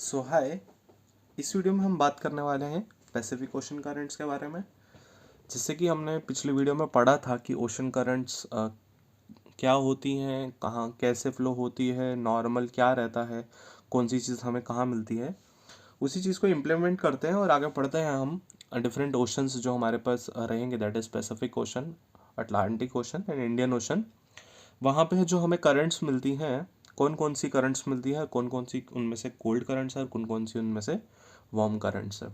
सो हाय। इस वीडियो में हम बात करने वाले हैं पैसिफिक ओशन करंट्स के बारे में। जैसे कि हमने पिछली वीडियो में पढ़ा था कि ओशन करंट्स क्या होती हैं, कहाँ कैसे फ्लो होती है, नॉर्मल क्या रहता है, कौन सी चीज़ हमें कहाँ मिलती है। उसी चीज़ को इम्प्लीमेंट करते हैं और आगे पढ़ते हैं हम डिफरेंट ओशंस जो हमारे पास रहेंगे, that is Pacific ocean, Atlantic ocean and Indian ocean. वहाँ पे जो हमें करंट्स मिलती हैं, कौन कौन सी करंट्स मिलती है, कौन कौन सी उनमें से कोल्ड करंट्स है और कौन कौन सी उनमें से वार्म करंट्स है।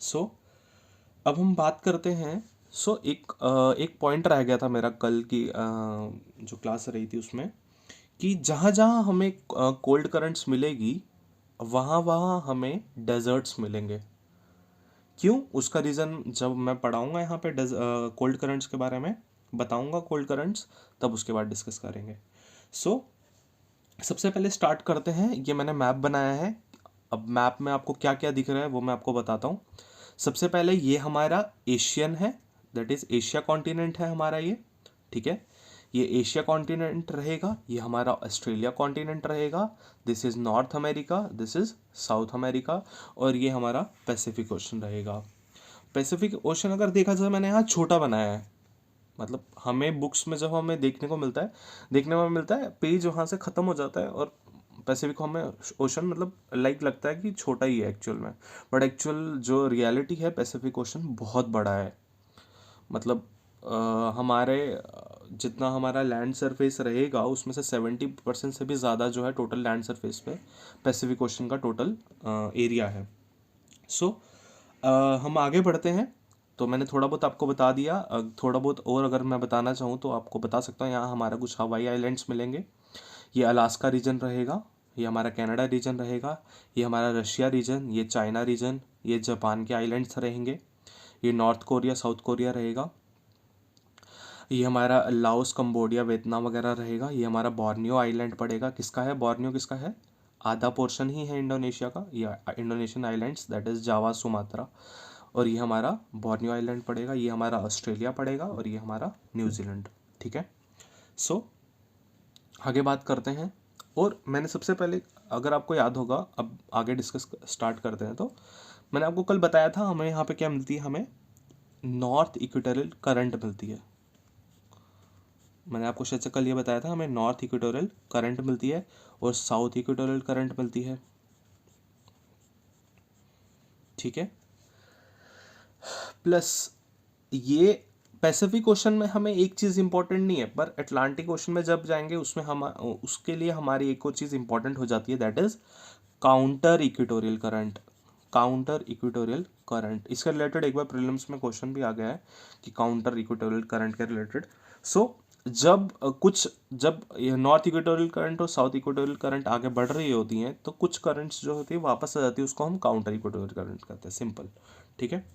सो अब हम बात करते हैं। एक पॉइंट रह गया था मेरा कल की जो क्लास रही थी उसमें, कि जहाँ जहाँ हमें कोल्ड करंट्स मिलेगी वहाँ वहाँ हमें डेजर्ट्स मिलेंगे। क्यों, उसका रीज़न जब मैं पढ़ाऊँगा यहाँ पे कोल्ड करंट्स के बारे में बताऊँगा, कोल्ड करंट्स, तब उसके बाद डिस्कस करेंगे। सो सबसे पहले स्टार्ट करते हैं। ये मैंने मैप बनाया है। अब मैप में आपको क्या क्या दिख रहा है वो मैं आपको बताता हूँ। सबसे पहले ये हमारा एशियन है, दैट इज़ एशिया कॉन्टिनेंट है हमारा ये। ठीक है, ये एशिया कॉन्टिनेंट रहेगा, ये हमारा ऑस्ट्रेलिया कॉन्टिनेंट रहेगा, this is north America, this is south America, और ये हमारा पैसिफिक ओशन रहेगा। पैसिफिक ओशन अगर देखा जाए, मैंने यहाँ छोटा बनाया है। मतलब हमें बुक्स में जब हमें देखने में मिलता है पेज वहाँ से ख़त्म हो जाता है, और पैसिफिक हमें ओशन मतलब लाइक लगता है कि छोटा ही है एक्चुअल में। बट एक्चुअल जो रियलिटी है, पैसिफिक ओशन बहुत बड़ा है। मतलब हमारे जितना हमारा लैंड सरफेस रहेगा उसमें से 70% से भी ज़्यादा जो है टोटल लैंड सरफेस पे पैसिफिक ओशन का टोटल एरिया है। सो हम आगे बढ़ते हैं। तो मैंने थोड़ा बहुत आपको बता दिया, थोड़ा बहुत और अगर मैं बताना चाहूँ तो आपको बता सकता हूँ। यहाँ हमारा कुछ हवाई आइलैंड्स मिलेंगे, ये अलास्का रीजन रहेगा, ये हमारा कनाडा रीजन रहेगा, ये हमारा रशिया रीजन, ये चाइना रीजन, ये जापान के आइलैंड्स रहेंगे, ये नॉर्थ कोरिया साउथ कोरिया रहेगा, ये हमारा लाओस कंबोडिया वियतनाम वगैरह रहेगा, ये हमारा बोर्नियो आइलैंड पड़ेगा। किसका है बोर्नियो, किसका है? आधा पोर्शन ही है इंडोनेशिया का, या Indonesian islands, that is Java Sumatra. और ये हमारा बोर्नियो आइलैंड पड़ेगा, ये हमारा ऑस्ट्रेलिया पड़ेगा, और ये हमारा न्यूजीलैंड। ठीक है। सो आगे बात करते हैं। और मैंने सबसे पहले, अगर आपको याद होगा, अब आगे डिस्कस स्टार्ट करते हैं, तो मैंने आपको कल बताया था हमें यहाँ पे क्या मिलती है, हमें नॉर्थ इक्वेटोरियल करंट मिलती है। मैंने आपको शायद से कल ये बताया था, हमें नॉर्थ इक्वेटोरियल करंट मिलती है और साउथ इक्वेटोरियल करंट मिलती है। ठीक है। प्लस ये पैसिफिक ओशन में हमें एक चीज़ इंपॉर्टेंट नहीं है, पर अटलांटिक ओशन में जब जाएंगे उसमें हम उसके लिए हमारी एक और चीज़ इंपॉर्टेंट हो जाती है, that is counter equatorial current. Counter equatorial current, इसके रिलेटेड एक बार प्रीलिम्स में क्वेश्चन भी आ गया है कि काउंटर इक्वेटोरियल करंट के रिलेटेड। सो जब नॉर्थ इक्वेटोरियल करंट और साउथ इक्वेटोरियल करंट आगे बढ़ रही होती हैं, तो कुछ करंट्स जो होती है वापस आ जाती है, उसको हम काउंटर इक्वेटोरियल करंट कहते हैं, सिंपल। ठीक है।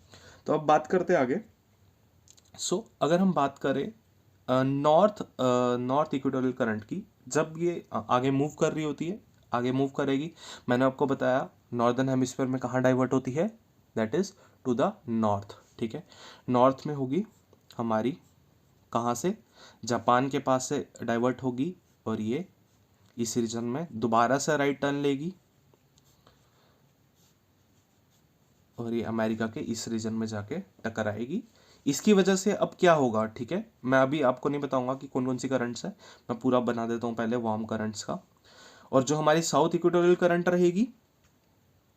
तो अब बात करते हैं आगे। अगर हम बात करें नॉर्थ इक्वेटोरियल करंट की, जब ये आगे मूव कर रही होती है, आगे मूव करेगी, मैंने आपको बताया नॉर्दर्न हेमिस्फीयर में कहाँ डाइवर्ट होती है, that is to the north. ठीक है। नॉर्थ में होगी हमारी, कहाँ से? जापान के पास से डाइवर्ट होगी, और ये इस रीजन में दोबारा से राइट टर्न लेगी, और ये अमेरिका के इस रीजन में जाके टकराएगी। इसकी वजह से अब क्या होगा, ठीक है, मैं अभी आपको नहीं बताऊंगा कि कौन कौन सी करंट्स है, मैं पूरा बना देता हूँ पहले वार्म करंट्स का। और जो हमारी साउथ इक्वेटोरियल करंट रहेगी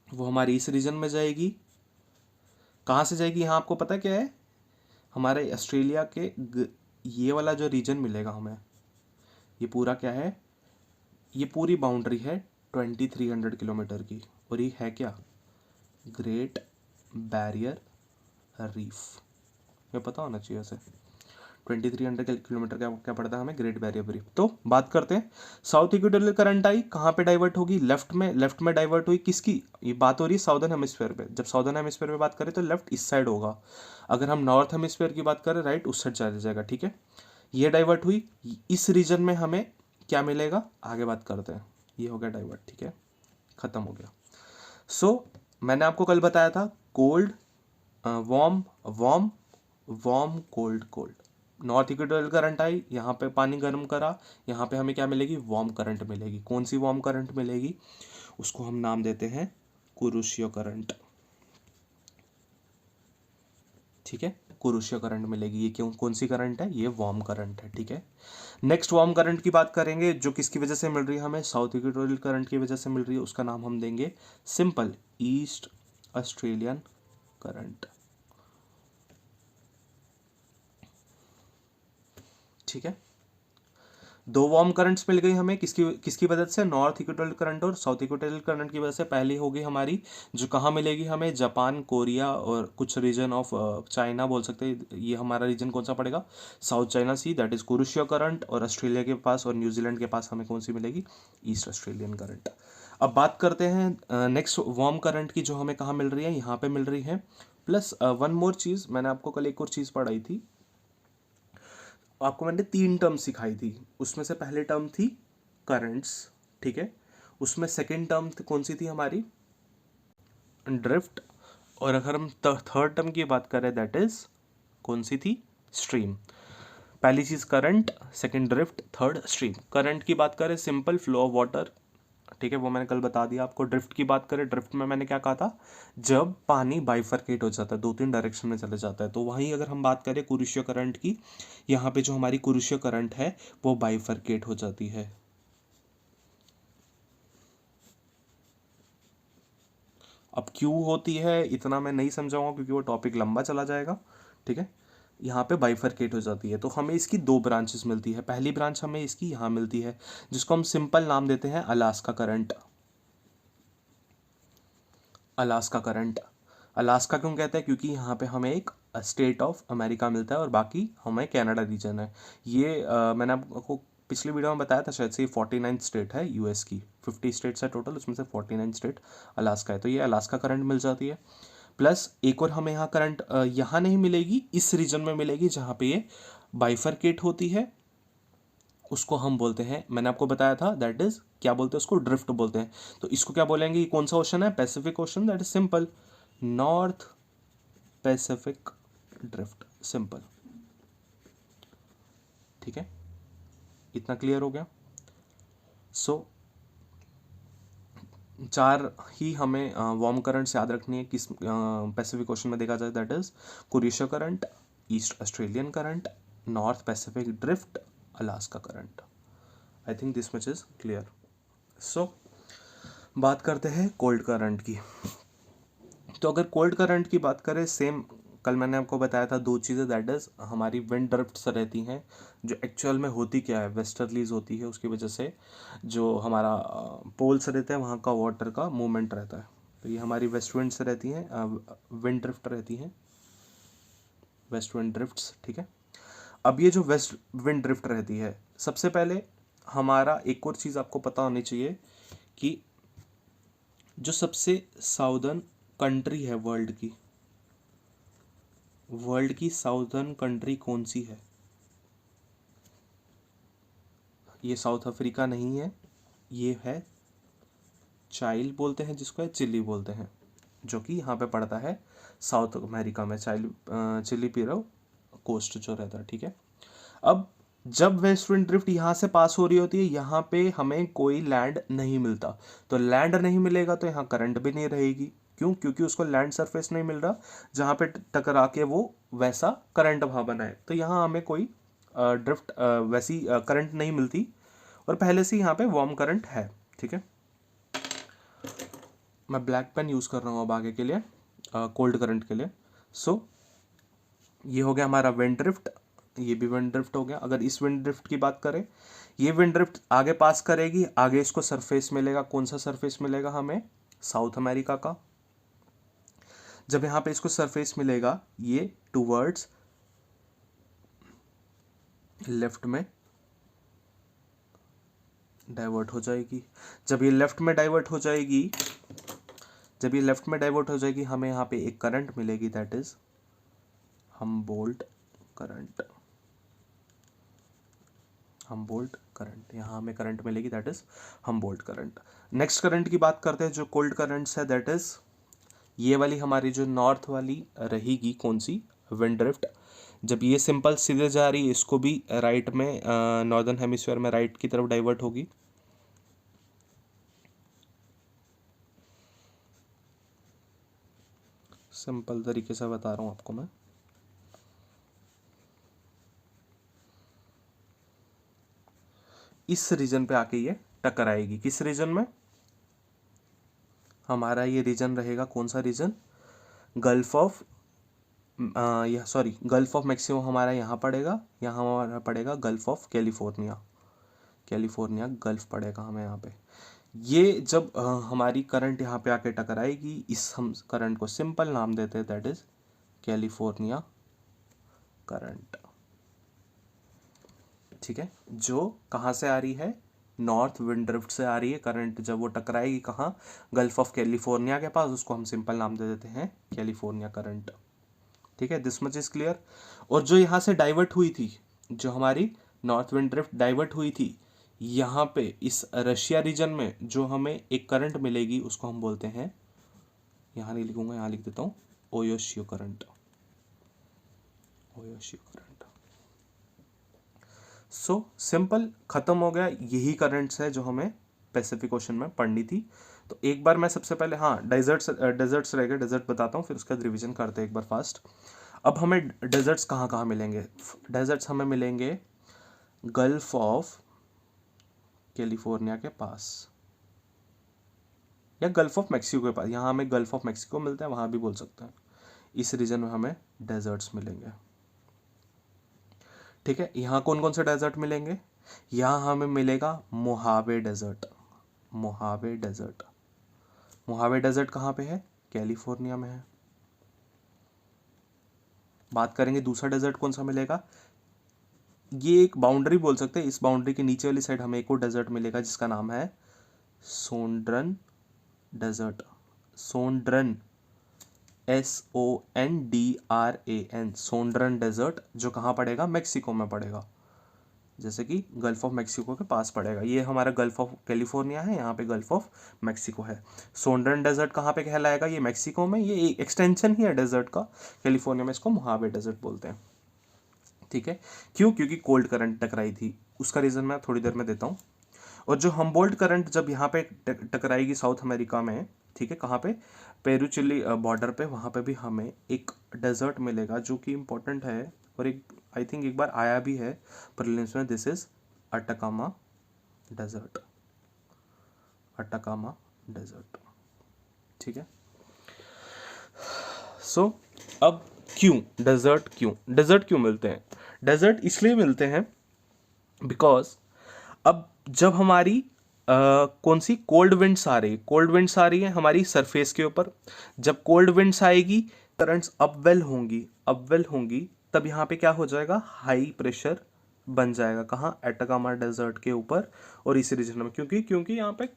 वो हमारी इस रीजन में जाएगी। कहाँ से जाएगी, यहाँ आपको पता क्या है, हमारे ऑस्ट्रेलिया के ये वाला जो रीजन मिलेगा हमें, ये पूरा क्या है, ये पूरी बाउंड्री है 2300 किलोमीटर की, और ये है क्या, ग्रेट बैरियर रीफ। ये पता होना चाहिए वैसे। 2300 किलोमीटर का क्या पड़ता है हमें, ग्रेट बैरियर रीफ। तो बात करते हैं, साउथ इक्वेटोरियल करंट आई, कहाँ पे डाइवर्ट होगी, लेफ्ट में डाइवर्ट हुई, किसकी, ये बात हो रही है साउदर्न हेमिस्फीयर पे। जब साउदर्न हेमिस्फीयर पे बात करें तो लेफ्ट इस साइड होगा, अगर हम नॉर्थ हेमिस्फीयर की बात करें राइट उस साइड चला जाएगा। ठीक है। ये डाइवर्ट हुई, इस रीजन में हमें क्या मिलेगा, आगे बात करते हैं। ये हो गया डाइवर्ट, ठीक है, खत्म हो गया। मैंने आपको कल बताया था cold, warm warm warm cold cold. North equatorial current I, यहाँ पे पानी गर्म करा, यहाँ पे हमें क्या मिलेगी, वार्म करंट मिलेगी। कौन सी वार्म करंट मिलेगी, उसको हम नाम देते हैं कुरुशियो करंट। ठीक है, कुरुशियो करंट मिलेगी। ये क्यों, कौन सी करंट है, ये वार्म करंट है। ठीक है, नेक्स्ट वार्म करंट की बात करेंगे, जो किसकी वजह से मिल रही है हमें, साउथ इक्वेटोरियल करंट की वजह से मिल रही है। उसका नाम हम देंगे सिंपल ईस्ट ऑस्ट्रेलियन करंट। ठीक है, दो वार्म करंट्स मिल गई हमें, किसकी किसकी वजह से, नॉर्थ इक्वेटोरियल करंट और साउथ इक्वेटोरियल करंट की वजह से। पहली होगी हमारी, जो कहाँ मिलेगी हमें, जापान, कोरिया और कुछ रीजन ऑफ चाइना बोल सकते हैं। ये हमारा रीजन कौन सा पड़ेगा, South China Sea, that is Kuroshio current. और ऑस्ट्रेलिया के पास और न्यूजीलैंड के पास हमें कौन सी मिलेगी, ईस्ट ऑस्ट्रेलियन करंट। अब बात करते हैं नेक्स्ट वार्म करंट की, जो हमें कहाँ मिल रही है, यहाँ पे मिल रही है। प्लस वन मोर चीज़, मैंने आपको कल एक और चीज़ पढ़ाई थी, आपको मैंने 3 टर्म सिखाई थी। उसमें से पहले टर्म थी करंट्स, ठीक है, उसमें सेकेंड टर्म कौन सी थी हमारी, ड्रिफ्ट। और अगर हम थर्ड टर्म की बात करें, दैट इज कौन सी थी, स्ट्रीम। पहली चीज current, second drift, third stream. Current की बात करें, सिंपल फ्लो ऑफ वाटर, ठीक है, वो मैंने कल बता दिया आपको। ड्रिफ्ट की बात करें, ड्रिफ्ट में मैंने क्या कहा था, जब पानी बाइफरकेट हो जाता है, 2-3 डायरेक्शन में चले जाता है। तो वहीं अगर हम बात करें कुरुशियो करंट की, यहाँ पे जो हमारी कुरुशियो करंट है वो बाइफरकेट हो जाती है। अब क्यों होती है इतना मैं नहीं समझाऊंगा, क्योंकि वो टॉपिक लंबा चला जाएगा। ठीक है, यहाँ पे बाइफरकेट हो जाती है, तो हमें इसकी 2 ब्रांचेस मिलती है। पहली ब्रांच हमें इसकी यहाँ मिलती है, जिसको हम सिंपल नाम देते हैं Alaska current. Alaska current, Alaska क्यों कहते हैं, क्योंकि यहाँ पे हमें एक स्टेट ऑफ अमेरिका मिलता है और बाकी हमें कनाडा रीजन है। ये मैंने आपको पिछली वीडियो में बताया था शायद से, 49 स्टेट है यूएस की, 50 स्टेट्स है टोटल, उसमें से 49 स्टेट अलास्का है। तो ये अलास्का करंट मिल जाती है। प्लस एक और हमें यहाँ करंट यहाँ नहीं मिलेगी, इस रीजन में मिलेगी जहाँ पे ये बाइफरकेट होती है। उसको हम बोलते हैं, मैंने आपको बताया था, दैट इज क्या बोलते हैं उसको, ड्रिफ्ट बोलते हैं। तो इसको क्या बोलेंगे, ये कौन सा ओशन है, Pacific ocean, that is simple north Pacific drift, simple. ठीक है, इतना क्लियर हो गया। सो चार ही हमें वार्म करंट्स याद रखनी है किस पैसिफिक ओशन में देखा जाए, that is Kuroshio current, East Australian current, North Pacific drift, Alaska current. I think this much is clear. So बात करते हैं कोल्ड करंट की। तो अगर कोल्ड करंट की बात करें, सेम कल मैंने आपको बताया था 2 चीज़ें, दैट इज हमारी विंड ड्रिफ्ट्स रहती हैं, जो एक्चुअल में होती क्या है, वेस्टर्लीज होती है, उसकी वजह से जो हमारा पोल्स रहते हैं वहाँ का वाटर का मूवमेंट रहता है। तो ये हमारी वेस्ट विंड से रहती हैं, विंड ड्रिफ्ट रहती हैं, वेस्ट विंड ड्रिफ्ट्स। ठीक है, अब ये जो वेस्ट विंड ड्रिफ्ट रहती है, सबसे पहले हमारा एक और चीज़ आपको पता होनी चाहिए कि जो सबसे साउदर्न कंट्री है वर्ल्ड की साउदर्न कंट्री कौन सी है, ये साउथ अफ्रीका नहीं है, ये है चाइल बोलते हैं जिसको, है चिली बोलते हैं, जो कि यहाँ पे पड़ता है साउथ अमेरिका में, चिली पिरो कोस्ट जो रहता है। ठीक है, अब जब वेस्ट विंड ड्रिफ्ट यहाँ से पास हो रही होती है, यहाँ पे हमें कोई लैंड नहीं मिलता। तो लैंड नहीं मिलेगा तो यहाँ करंट भी नहीं रहेगी। क्यों, क्योंकि उसको लैंड सरफेस नहीं मिल रहा जहाँ पे टकरा के वो वैसा करंट वहाँ बनाए। तो यहाँ हमें कोई ड्रिफ्ट वैसी करंट नहीं मिलती, और पहले से यहाँ पे वार्म करंट है। ठीक है, मैं ब्लैक पेन यूज़ कर रहा हूँ अब आगे के लिए कोल्ड करंट के लिए। सो ये हो गया हमारा विंड ड्रिफ्ट, ये भी विंड ड्रिफ्ट हो गया। अगर इस विंड ड्रिफ्ट की बात करें, ये विंड ड्रिफ्ट आगे पास करेगी, आगे इसको सरफेस मिलेगा, कौन सा सरफेस मिलेगा हमें, साउथ अमेरिका का। जब यहाँ पे इसको सरफेस मिलेगा, ये टूवर्ड्स लेफ्ट में डाइवर्ट हो जाएगी। जब ये लेफ्ट में डाइवर्ट हो जाएगी, हमें यहाँ पे एक करंट मिलेगी, दैट इज हमबोल्ट करंट। यहाँ हमें करंट मिलेगी, that is Humboldt current. Next current की बात करते हैं, जो कोल्ड करंट्स है, दैट इज ये वाली हमारी जो नॉर्थ वाली रहेगी, कौन सी, विंड ड्रिफ्ट। जब ये सिंपल सीधे जा रही है, इसको भी राइट में नॉर्दर्न हेमिस्फीयर में राइट की तरफ डाइवर्ट होगी। सिंपल तरीके से बता रहा हूँ आपको मैं। इस रीजन पे आके ये टकराएगी। किस रीजन में? हमारा ये रीजन रहेगा कौन सा region? Gulf of Gulf of Mexico हमारा यहाँ पड़ेगा, यहाँ हमारा पड़ेगा Gulf of California. California gulf पड़ेगा हमें यहाँ पे। ये जब हमारी करंट यहाँ पे आके टकराएगी, इस हम करंट को सिंपल नाम देते हैं, दैट इज कैलिफोर्निया करंट। ठीक है, जो कहाँ से आ रही है? नॉर्थ विंड ड्रिफ्ट से आ रही है करंट। जब वो टकराएगी कहाँ? गल्फ ऑफ कैलिफोर्निया के पास, उसको हम सिंपल नाम दे देते हैं कैलिफोर्निया करंट। ठीक है, दिस मच इज क्लियर। और जो यहाँ से डाइवर्ट हुई थी, जो हमारी नॉर्थ विंड ड्रिफ्ट डाइवर्ट हुई थी, यहाँ पे इस रशिया रीजन में जो हमें एक करंट मिलेगी उसको हम बोलते हैं, यहाँ नहीं लिखूंगा, यहाँ लिख देता हूँ, ओयोशियो करंट। ओयोशियो करंट। सो सिंपल, खत्म हो गया। यही करंट्स है जो हमें पैसिफिक ओशन में पढ़नी थी। तो एक बार मैं सबसे पहले, हाँ, डेजर्ट्स रह गए, डेजर्ट बताता हूँ, फिर उसका रिवीजन करते हैं एक बार फास्ट। अब हमें डेजर्ट्स कहाँ कहाँ मिलेंगे? डेजर्ट्स हमें मिलेंगे गल्फ ऑफ कैलिफोर्निया के पास या गल्फ ऑफ मैक्सिको के पास। यहाँ हमें गल्फ ऑफ मैक्सिको मिलता है, वहाँ भी बोल सकते हैं। इस रीजन में हमें डेजर्ट्स मिलेंगे। ठीक है, यहाँ कौन कौन से डेजर्ट मिलेंगे? यहाँ हमें मिलेगा Mojave Desert. Mojave Desert. Mojave Desert कहाँ पे है? कैलिफोर्निया में है। बात करेंगे दूसरा डेजर्ट कौन सा मिलेगा? ये एक बाउंड्री बोल सकते हैं। इस बाउंड्री के नीचे वाली साइड हमें एक और डेजर्ट मिलेगा जिसका नाम है सोंड्रन डेजर्ट। सोंड्रन, SONDRAN, सोंड्रन डेजर्ट, जो कहाँ पड़ेगा? मैक्सिको में पड़ेगा, जैसे कि गल्फ ऑफ मैक्सिको के पास पड़ेगा। ये हमारा गल्फ ऑफ कैलिफोर्निया है, यहाँ पे गल्फ ऑफ मैक्सिको है। सोंड्रन डेजर्ट कहाँ पे कहलाएगा? ये मैक्सिको में। ये एक एक्सटेंशन ही है डेजर्ट का। कैलिफोर्निया में इसको मोहावे डेजर्ट बोलते हैं। ठीक है, क्यों? क्योंकि कोल्ड करंट टकराई थी। उसका रीज़न मैं थोड़ी देर में देता हूँ। और जो हम्बोल्ट करंट जब यहाँ पे टकराएगी साउथ अमेरिका में, ठीक है, कहाँ पे? पेरू चिली बॉर्डर पे, वहाँ पे भी हमें एक डेजर्ट मिलेगा जो कि इम्पोर्टेंट है, और एक आई थिंक एक बार आया भी है प्रीलिम्स में। This is Atacama Desert. Atacama Desert. ठीक है, सो अब क्यों डेजर्ट क्यों मिलते हैं? डेजर्ट इसलिए मिलते हैं बिकॉज अब जब हमारी कौन सी कोल्ड विंड्स आ रही है हमारी सरफेस के ऊपर, जब कोल्ड विंड्स आएगी, करंट्स अपवेल होंगी, तब यहाँ पे क्या हो जाएगा? हाई प्रेशर बन जाएगा। कहाँ? एटाकामा डेजर्ट के ऊपर और इसी रीजन में, क्योंकि यहाँ पे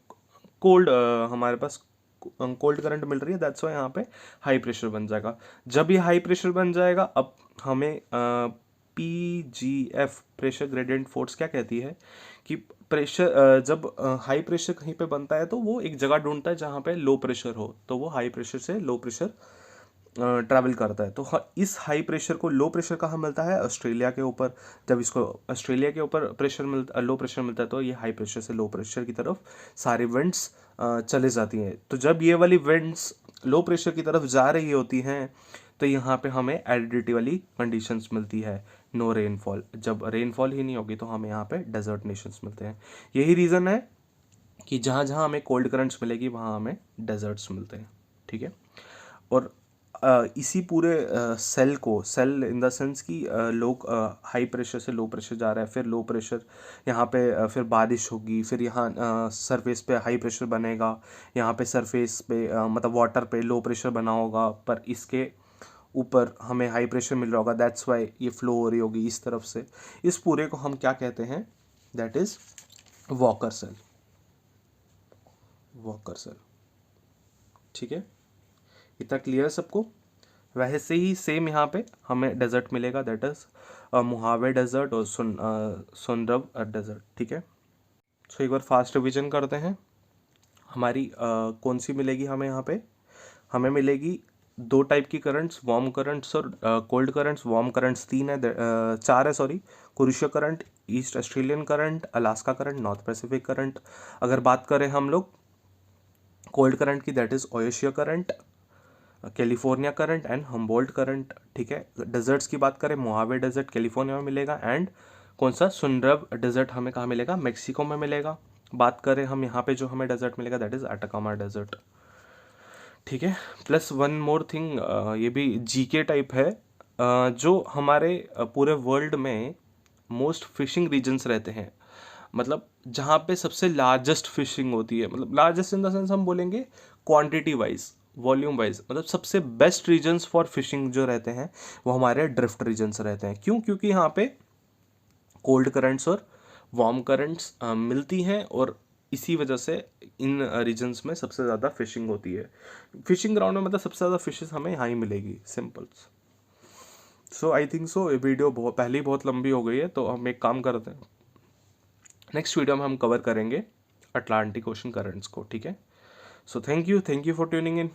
कोल्ड हमारे पास कोल्ड करंट मिल रही है, दैट्स व्हाई यहाँ पे हाई प्रेशर बन जाएगा। जब ये हाई प्रेशर बन जाएगा, अब हमें PGF, प्रेशर ग्रेडियंट फोर्स, क्या कहती है कि प्रेशर जब हाई प्रेशर कहीं पे बनता है तो वो एक जगह ढूंढता है जहाँ पे लो प्रेशर हो, तो वो हाई प्रेशर से लो प्रेशर ट्रैवल करता है। तो इस हाई प्रेशर को, लो प्रेशर कहाँ मिलता है? ऑस्ट्रेलिया के ऊपर। जब इसको ऑस्ट्रेलिया के ऊपर लो प्रेशर मिलता है, तो ये हाई प्रेशर से लो प्रेशर की तरफ सारी विंड्स चले जाती हैं। तो जब ये वाली विंड्स लो प्रेशर की तरफ जा रही होती हैं, तो यहाँ पे हमें एडिडिटी वाली कंडीशंस मिलती है, नो रेनफॉल। जब रेनफॉल ही नहीं होगी तो हमें यहाँ पे डेजर्ट नेशंस मिलते हैं। यही रीज़न है कि जहाँ जहाँ हमें कोल्ड करंट्स मिलेगी वहाँ हमें डेजर्ट्स मिलते हैं। ठीक है, और इसी पूरे सेल इन द सेंस कि लोग हाई प्रेशर से लो प्रेशर जा रहा है, फिर लो प्रेशर यहाँ पे फिर बारिश होगी, फिर यहाँ सरफेस पे हाई प्रेशर बनेगा, यहाँ पे सरफेस पे मतलब वाटर पे लो प्रेशर बना होगा, पर इसके ऊपर हमें हाई प्रेशर मिल रहा होगा, दैट्स वाई ये फ्लो हो रही होगी इस तरफ से। इस पूरे को हम क्या कहते हैं? That is Walker cell. Walker cell. ठीक है, इतना क्लियर सबको? वैसे ही सेम यहाँ पे हमें डेजर्ट मिलेगा, दैट इज मोहावे डेजर्ट और सुंदरब डेजर्ट। ठीक है, सो एक बार फास्ट रिवीजन करते हैं। हमारी कौन सी मिलेगी हमें यहाँ पे? हमें मिलेगी दो टाइप की करंट्स, वार्म करंट्स और कोल्ड करंट्स। वार्म करंट्स चार है, sorry. Kuroshio current, East Australian current, Alaska current, North Pacific current. अगर बात करें हम लोग कोल्ड करंट की, that is Oyashio current. California current and Humboldt current, ठीक है। डेजर्ट्स की बात करें, मोहावे डेजर्ट कैलिफोर्निया में मिलेगा, एंड कौन सा सुंदरब डेजर्ट हमें कहाँ मिलेगा, मेक्सिको में मिलेगा। बात करें हम यहाँ पे जो हमें डेजर्ट मिलेगा दैट इज़ अटाकामा डेजर्ट, ठीक है। प्लस वन मोर थिंग, ये भी जीके टाइप है, जो हमारे पूरे वर्ल्ड में मोस्ट फिशिंग रीजन्स रहते हैं, मतलब जहाँ पे सबसे लार्जेस्ट फिशिंग होती है, मतलब लार्जेस्ट इन द सेंस हम बोलेंगे क्वांटिटी वाइज, वॉल्यूम वाइज, मतलब सबसे बेस्ट रीजन्स फॉर फिशिंग जो रहते हैं वो हमारे ड्रिफ्ट रीजन्स रहते हैं। क्यों? क्योंकि यहाँ पे कोल्ड करंट्स और वार्म करंट्स मिलती हैं, और इसी वजह से इन रीजन्स में सबसे ज़्यादा फिशिंग होती है। फिशिंग ग्राउंड में मतलब सबसे ज़्यादा फिशेस हमें यहाँ ही मिलेगी, simple. So I think so ये वीडियो पहले ही बहुत लंबी हो गई है, तो हम एक काम करते हैं, नेक्स्ट वीडियो में हम कवर करेंगे अटलांटिक ओशन करंट्स को, ठीक है। So thank you for tuning in.